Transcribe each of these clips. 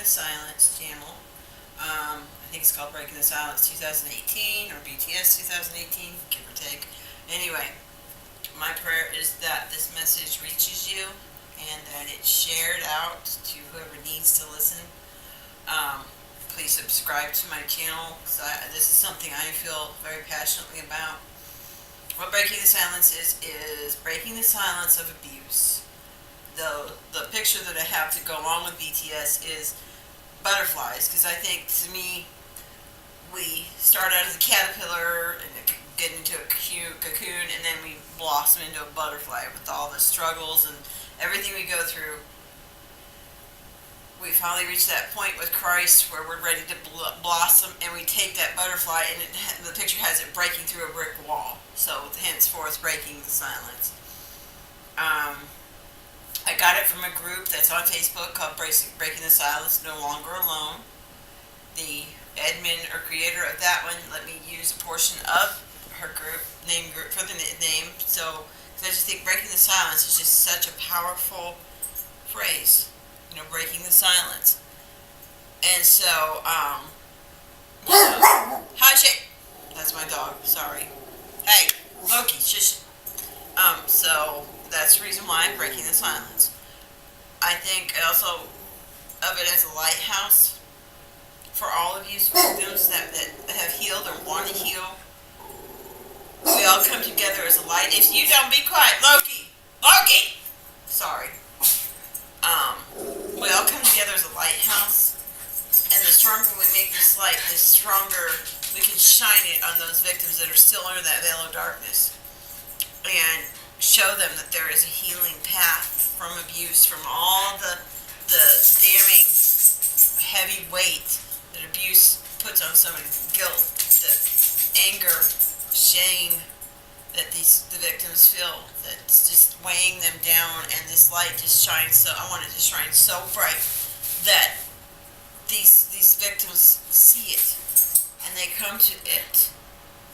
the Silence channel. I think it's called Breaking the Silence 2018 or BTS 2018, give or take. Anyway, my prayer is that this message reaches you and that it's shared out to whoever needs to listen. Please subscribe to my channel because this is something I feel very passionately about. What Breaking the Silence is breaking the silence of abuse. The picture that I have to go along with BTS is butterflies, because I think, to me, we start out as a caterpillar and get into a cocoon, and then we blossom into a butterfly with all the struggles and everything we go through. We finally reach that point with Christ where we're ready to blossom, and we take that butterfly, and the picture has it breaking through a brick wall. So, henceforth, breaking the silence. I got it from a group that's on Facebook called Breaking the Silence, No Longer Alone. The admin or creator of that one let me use a portion of her group for the name. So, I just think breaking the silence is just such a powerful phrase. Breaking the silence. And so, hi, Shay. That's my dog. Sorry. Hey, Loki, shush. So that's the reason why I'm breaking the silence. I think also of it as a lighthouse for all of you victims that have healed or want to heal. We all come together as a light. If you don't be quiet, Loki! Sorry. We all come together as a lighthouse, and the stronger we make this light, the stronger we can shine it on those victims that are still under that veil of darkness, and show them that there is a healing path from abuse, from all the damning heavy weight that abuse puts on somebody, guilt, the anger, shame that the victims feel, that's just weighing them down, and this light just shines I want it to shine so bright that these victims see it, and they come to it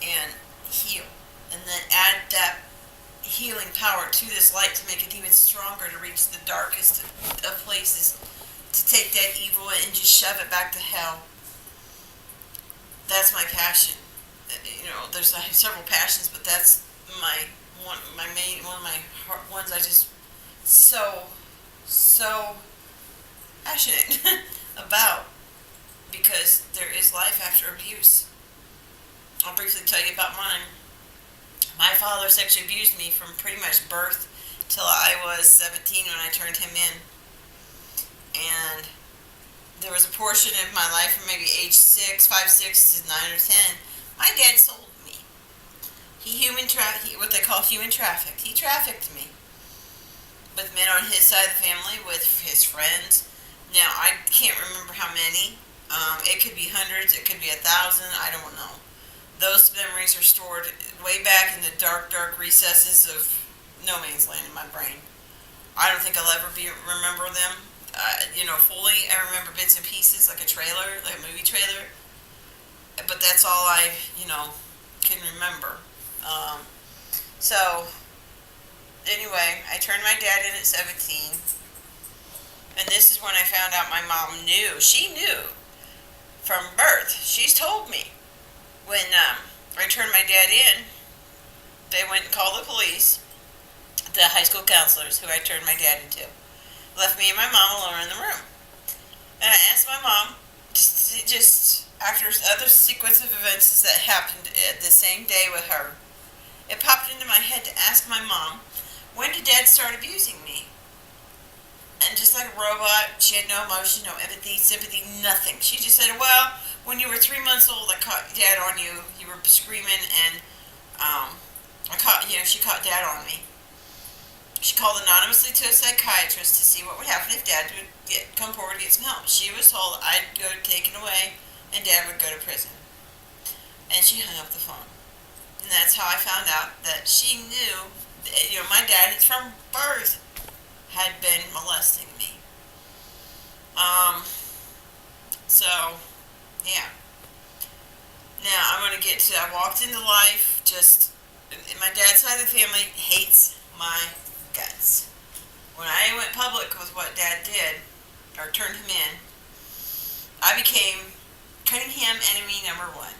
and heal, and then add that healing power to this light to make it even stronger, to reach the darkest of places, to take that evil and just shove it back to hell. That's my passion. There's I have several passions, but that's one of my ones I just so passionate about, because there is life after abuse. I'll briefly tell you about mine. My father sexually abused me from pretty much birth till I was 17 when I turned him in. And there was a portion of my life from maybe age 5, 6 to 9 or 10. My dad sold me. What they call human trafficked. He trafficked me with men on his side of the family, with his friends. Now, I can't remember how many. It could be hundreds, it could be 1,000, I don't know. Those memories are stored way back in the dark, dark recesses of no man's land in my brain. I don't think I'll ever remember them, fully. I remember bits and pieces, like a movie trailer. But that's all I, can remember. So, anyway, I turned my dad in at 17. And this is when I found out my mom knew. She knew from birth. She's told me. When I turned my dad in, they went and called the police, the high school counselors who I turned my dad into. Left me and my mom alone in the room. And I asked my mom, just after other sequence of events that happened the same day with her, it popped into my head to ask my mom, when did Dad start abusing me? And just like a robot, she had no emotion, no empathy, sympathy, nothing. She just said, well, when you were 3 months old, I caught Dad on you. You were screaming, and she caught Dad on me. She called anonymously to a psychiatrist to see what would happen if Dad would come forward and get some help. She was told I'd go taken away, and Dad would go to prison. And she hung up the phone. And that's how I found out that she knew that, my dad, from birth, had been molesting me. So, yeah. Now, I'm going to get to, I walked into life, my dad's side of the family hates my guts. When I went public with what Dad did, or turned him in, I became Cunningham enemy number one.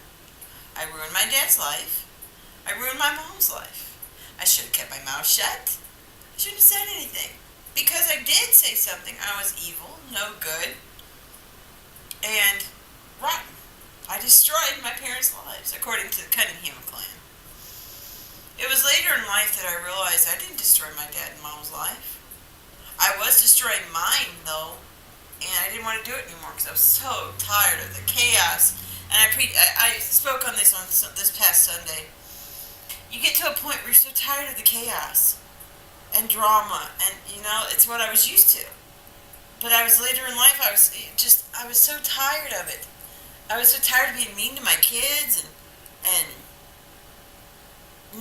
I ruined my dad's life. I ruined my mom's life. I should have kept my mouth shut. I shouldn't have said anything. Because I did say something, I was evil, no good, and rotten. I destroyed my parents' lives, according to the Cunningham clan. It was later in life that I realized I didn't destroy my dad and mom's life. I was destroying mine, though, and I didn't want to do it anymore because I was so tired of the chaos. And I spoke on this this past Sunday. You get to a point where you're so tired of the chaos and drama, and it's what I was used to. But I was later in life. I was so tired of it. I was so tired of being mean to my kids and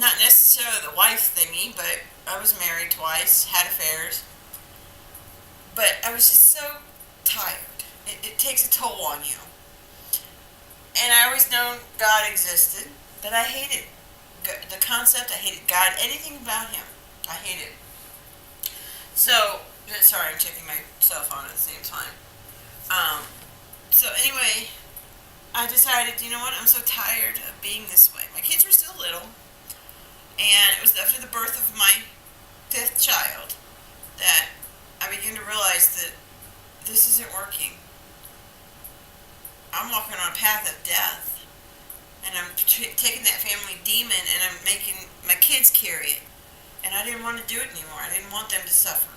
not necessarily the wife thingy, but I was married twice, had affairs. But I was just so tired. It takes a toll on you. And I always known God existed, but I hated the concept. I hated God, anything about Him. I hated it. So, sorry, I'm checking my cell phone at the same time. So anyway, I decided, you know what, I'm so tired of being this way. My kids were still little, and it was after the birth of my 5th child that I began to realize that this isn't working. I'm walking on a path of death, and I'm taking that family demon and I'm making my kids carry it. And I didn't want to do it anymore. I didn't want them to suffer.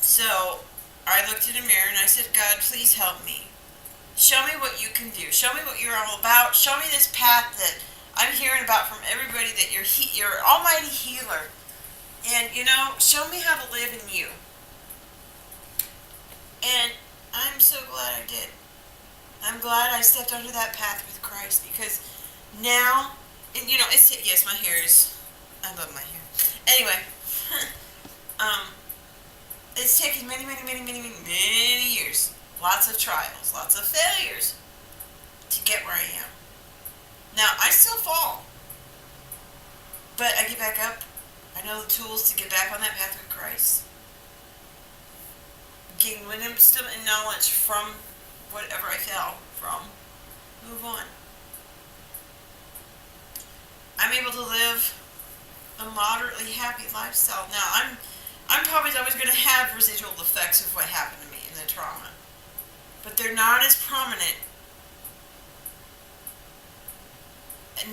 So I looked in a mirror and I said, God, please help me. Show me what you can do. Show me what you're all about. Show me this path that I'm hearing about from everybody, that you're almighty healer. And, show me how to live in you. And I'm so glad I did. I'm glad I stepped onto that path with Christ, because now, and yes, my hair is, I love my hair. Anyway, it's taken many, many, many, many, many, many years, lots of trials, lots of failures to get where I am. Now, I still fall, but I get back up. I know the tools to get back on that path with Christ. Gain wisdom and knowledge from whatever I fell from. Move on. I'm able to live a moderately happy lifestyle. Now, I'm probably always going to have residual effects of what happened to me in the trauma, but they're not as prominent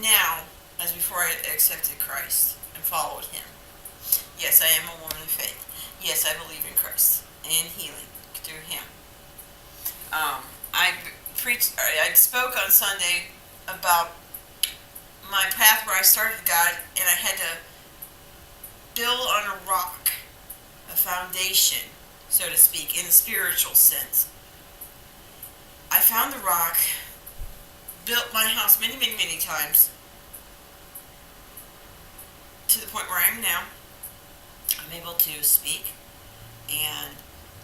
now as before I accepted Christ and followed Him. Yes, I am a woman of faith. Yes, I believe in Christ and healing through Him. I spoke on Sunday about my path where I started God, and I had to build on a rock, a foundation, so to speak, in the spiritual sense. I found the rock, built my house many, many, many times, to the point where I am now. I'm able to speak and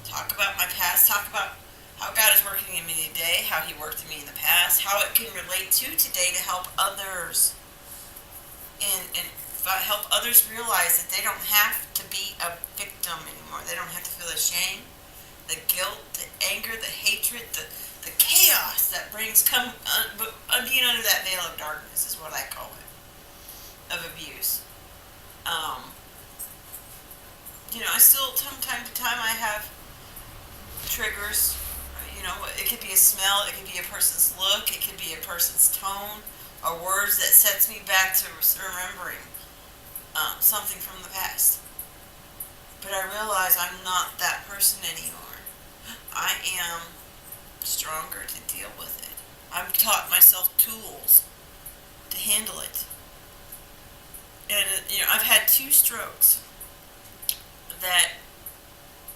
talk about my past, talk about how God is working in me today, how He worked in me in the past, how it can relate to today to help others, and help others realize that they don't have to be a victim anymore. They don't have to feel the shame, the guilt, the anger, the hatred, the chaos that brings being under that veil of darkness is what I call it, of abuse. I still, from time to time, I have triggers. It could be a smell, it could be a person's look, it could be a person's tone, or words that sets me back to remembering something from the past. But I realize I'm not that person anymore. I am stronger to deal with it. I've taught myself tools to handle it. And, I've had 2 strokes that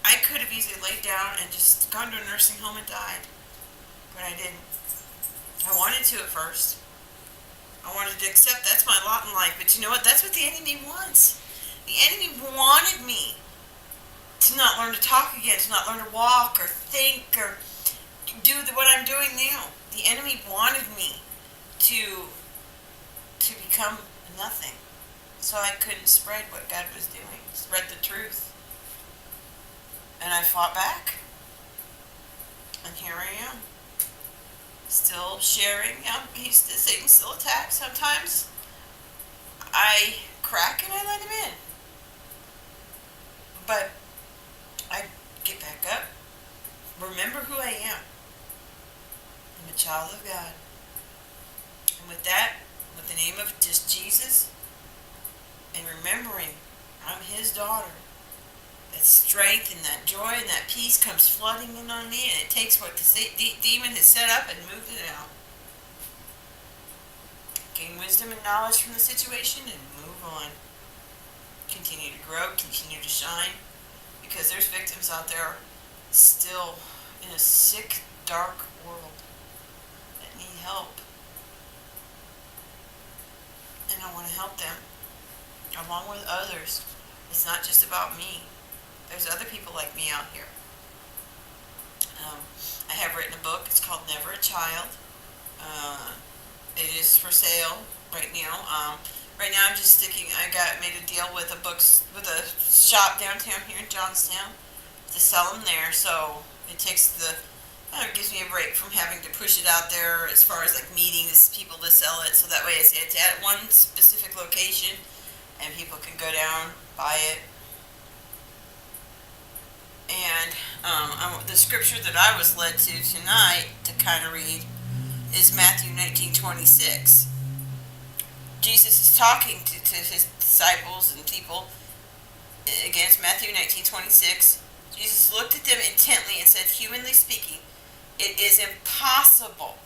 I could have easily laid down and just gone to a nursing home and died. But I didn't. I wanted to at first. I wanted to accept that's my lot in life. But you know what? That's what the enemy wants. The enemy wanted me to not learn to talk again, to not learn to walk or think or do what I'm doing now. The enemy wanted me to become nothing. So I couldn't spread what God was doing, spread the truth. And I fought back. And here I am. still sharing. Satan still attacks. Sometimes I crack and I let him in. But I get back up. Remember who I am. I'm a child of God. And with that, with the name of just Jesus, and remembering I'm his daughter, that strength and that joy and that peace comes flooding in on me, and it takes what the demon has set up and moved it out. Gain wisdom and knowledge from the situation and move on. Continue to grow, continue to shine, because there's victims out there still in a sick, dark world that need help. And I want to help them, along with others. It's not just about me. There's other people like me out here. I have written a book. It's called Never a Child. It is for sale right now. Right now I'm just made a deal with a shop downtown here in Johnstown to sell them there. So it gives me a break from having to push it out there as far as like meeting people to sell it. So that way it's at one specific location and people can go down, buy it. And the scripture that I was led to tonight to kind of read is Matthew 19:26. Jesus is talking to his disciples and people against Matthew 19:26. Jesus looked at them intently and said, humanly speaking, it is impossible.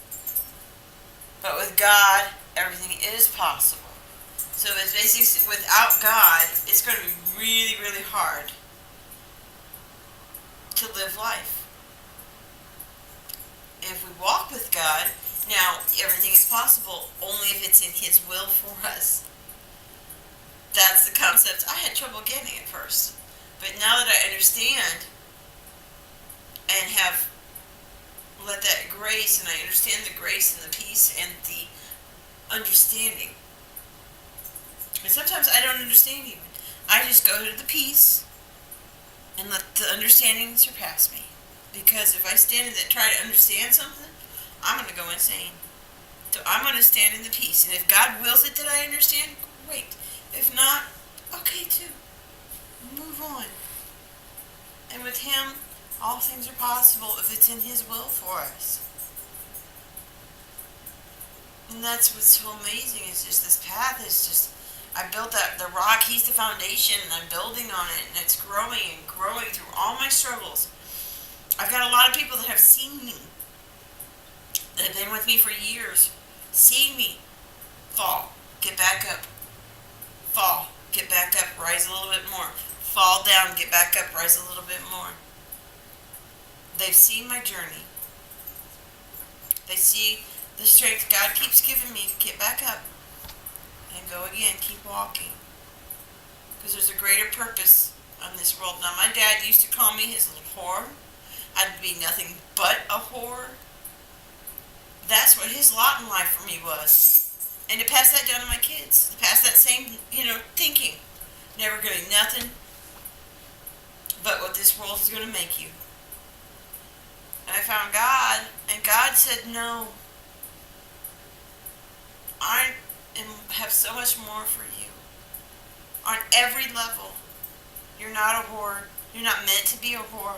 But with God, everything is possible. So it's basically, without God, it's going to be really, really hard to live life. If we walk with God, now everything is possible only if it's in his will for us. That's the concept I had trouble getting at first. But now that I understand and have let that grace, and I understand the grace and the peace and the understanding. And sometimes I don't understand even. I just go to the peace and let the understanding surpass me. Because if I stand and try to understand something, I'm going to go insane. So I'm going to stand in the peace. And if God wills it that I understand, great. If not, okay too. Move on. And with him, all things are possible if it's in his will for us. And that's what's so amazing. It's just this path is just, I built the rock, he's the foundation, and I'm building on it, and it's growing and growing through all my struggles. I've got a lot of people that have seen me, that have been with me for years, seen me fall, get back up, fall, get back up, rise a little bit more, fall down, get back up, rise a little bit more. They've seen my journey. They see the strength God keeps giving me to get back up and go again, keep walking. Because there's a greater purpose on this world. Now, my dad used to call me his little whore. I'd be nothing but a whore. That's what his lot in life for me was. And to pass that down to my kids. To pass that same, thinking. Never going to be nothing but what this world is going to make you. And I found God, and God said, no. I have so much more for you. On every level. You're not a whore. You're not meant to be a whore.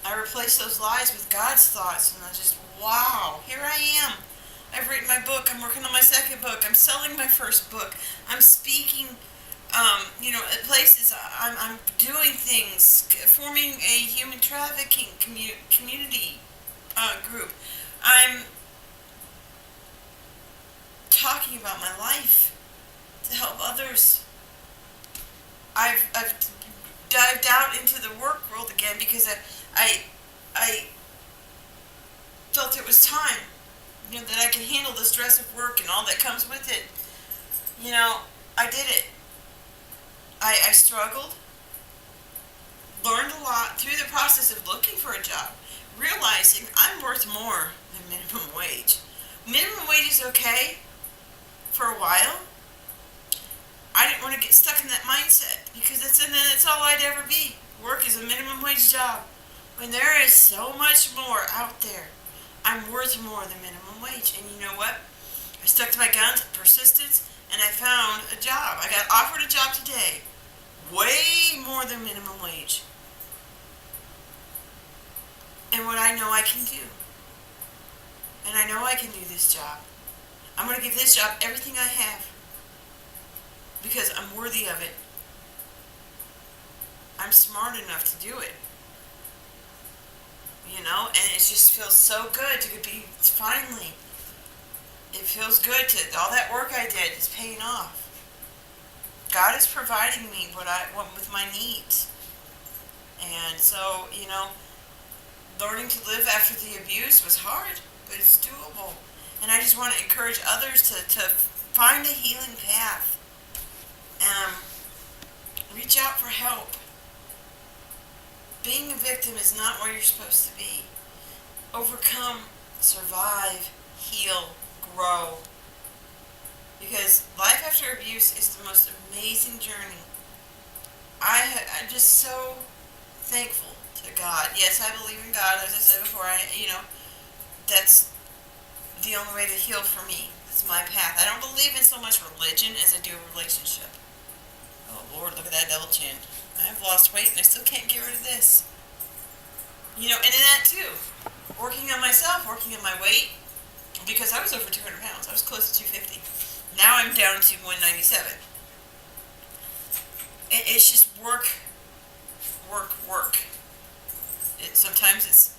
I replaced those lies with God's thoughts, and I just, wow, here I am. I've written my book. I'm working on my second book. I'm selling my first book. I'm speaking, at places. I'm doing things, forming a human trafficking community group. I'm talking about my life to help others. I've dived out into the work world again because I felt it was time, that I could handle the stress of work and all that comes with it. I did it. I struggled, learned a lot through the process of looking for a job, realizing I'm worth more than minimum wage. Minimum wage is okay for a while. I didn't want to get stuck in that mindset because that's all I'd ever be. Work is a minimum wage job. when there is so much more out there. I'm worth more than minimum wage. And you know what? I stuck to my guns, persistence, and I found a job. I got offered a job today, way more than minimum wage. And what I know I can do. And I know I can do this job. I'm going to give this job everything I have because I'm worthy of it. I'm smart enough to do it. You know, and it just feels so good to be, finally, it feels good to, all that work I did is paying off. God is providing me what with my needs. And so, you know, learning to live after the abuse was hard, but it's doable. And I just want to encourage others to find a healing path. Reach out for help. Being a victim is not where you're supposed to be. Overcome, survive, heal, grow. Because life after abuse is the most amazing journey. I'm just so thankful to God. Yes, I believe in God. As I said before, that's the only way to heal for me. It's my path. I don't believe in so much religion as I do a relationship. Oh Lord, look at that double chin. I've lost weight and I still can't get rid of this. You know, and in that too, working on myself, working on my weight, because I was over 200 pounds. I was close to 250. Now I'm down to 197. It's just work. Sometimes it's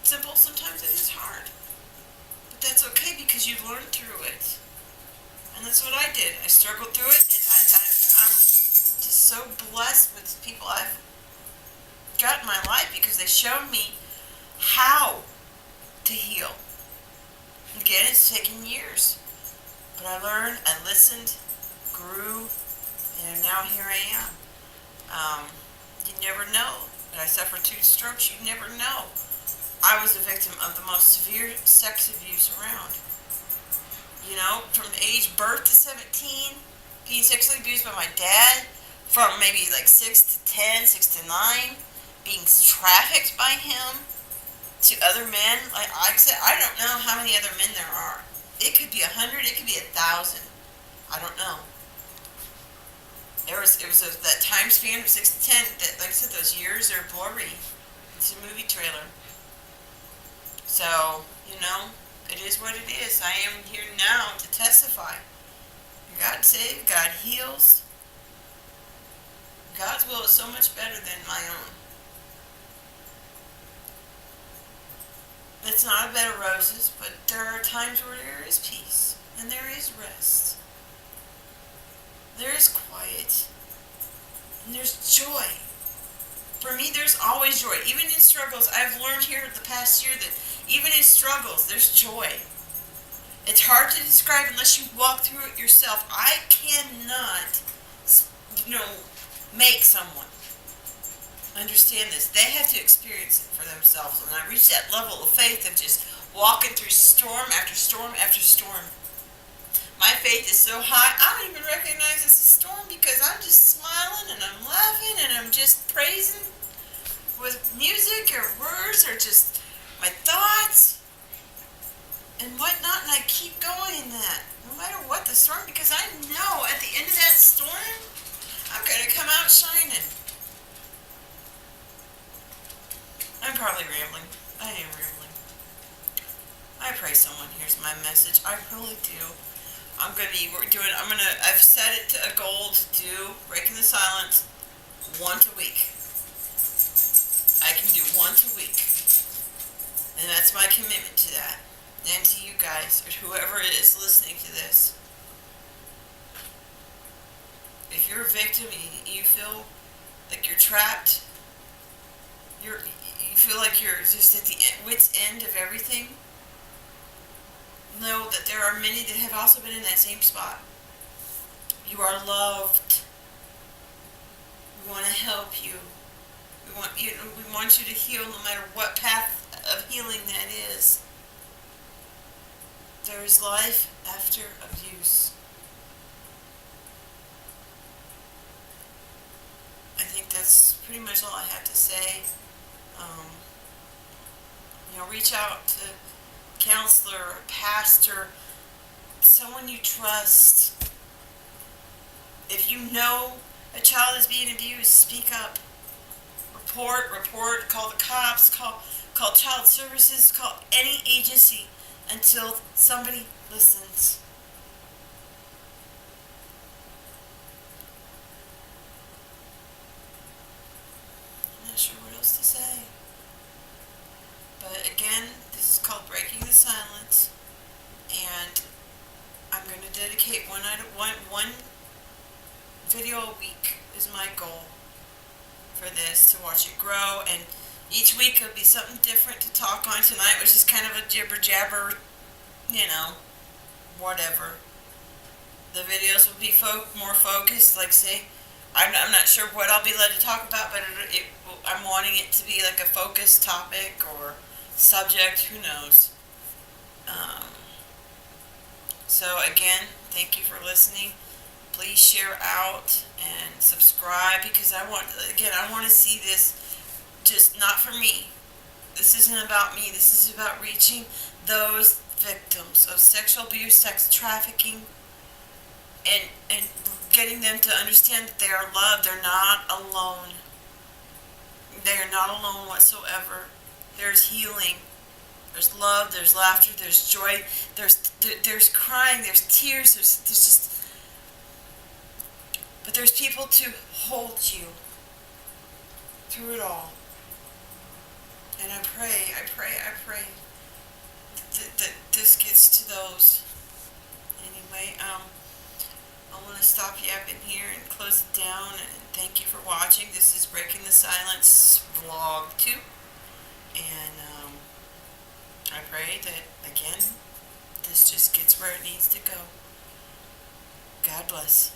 simple, sometimes it is hard. But that's okay because you learn through it. And that's what I did. I struggled through it, and I'm just so blessed with the people I've got in my life because they showed me how to heal. Again, it's taken years. But I learned, I listened, grew, and now here I am. You never know. But I suffered 2 strokes. You never know. I was a victim of the most severe sex abuse around. You know, from age birth to 17, being sexually abused by my dad, from maybe like 6 to 10, 6 to 9, being trafficked by him to other men. Like I said, I don't know how many other men there are. It could be 100, it could be 1,000. I don't know. It was that time span of 6 to 10 that, like I said, those years are blurry. It's a movie trailer. So, you know, it is what it is. I am here now to testify. God saves, God heals. God's will is so much better than my own. It's not a bed of roses, but there are times where there is peace and there is rest. There is quiet. And there's joy. For me, there's always joy. Even in struggles, I've learned here the past year that even in struggles, there's joy. It's hard to describe unless you walk through it yourself. I cannot, make someone understand this. They have to experience it for themselves. And I reach that level of faith of just walking through storm after storm after storm. My faith is so high, I don't even recognize it's a storm because I'm just smiling and I'm laughing and I'm just praising with music or words or just my thoughts and whatnot, and I keep going in that, no matter what the storm, because I know at the end of that storm, I'm going to come out shining. I'm probably rambling. I am rambling. I pray someone hears my message. I really do. I've set it to a goal to do Breaking the Silence once a week. I can do once a week. And that's my commitment to that. And to you guys, or whoever is listening to this. If you're a victim, you feel like you're trapped, you feel like you're just at the wit's end of everything, know that there are many that have also been in that same spot. You are loved. We want to help you. We want you to heal no matter what path of healing that is. There is life after abuse. I think that's pretty much all I have to say. Um, reach out to a counselor, a pastor, someone you trust. If you know a child is being abused, speak up. Report, call the cops, call child services, call any agency until somebody listens. I'm not sure what else to say. But again, this is called Breaking the Silence, and I'm going to dedicate one video a week is my goal for this, to watch it grow, and each week it'll be something different to talk on. Tonight was just kind of a jibber jabber, whatever. The videos will be more focused, like say, I'm not sure what I'll be led to talk about, but I'm wanting it to be like a focused topic or subject, who knows. So again, thank you for listening. Please share out and subscribe, because I want to see this, just not for me. This isn't about me. This is about reaching those victims of sexual abuse, sex trafficking, and getting them to understand that they are loved. They're not alone. They are not alone whatsoever. There's healing. There's love. There's laughter. There's joy. There's crying. There's tears. There's just. But there's people to hold you through it all. And I pray that this gets to those. Anyway, I want to stop yapping here and close it down, and thank you for watching. This is Breaking the Silence Vlog 2. And I pray that, again, this just gets where it needs to go. God bless.